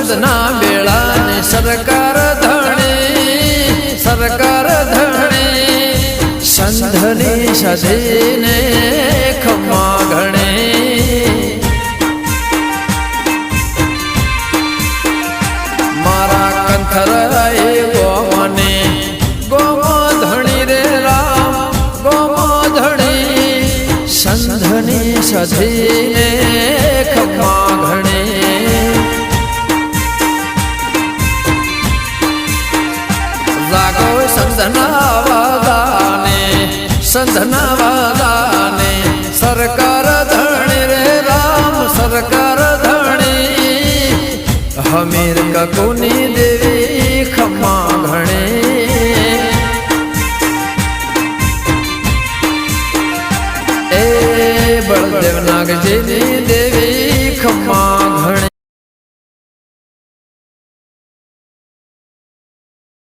સંતના બેળા ને સરકાર ધણી સંધની સધીને ખમા ઘણે મારા કંથરાએ ગોમને ગોમો ધણી રે રામ ગોમો ધણી સંધની સધીને ખમા ઘણે જાગો સંધના વાદાને સરકાર ધણી રે રામ સરકાર ધણી હમીર કકુની દેવી ખમા ઘણે એ બળદેવ નાગજી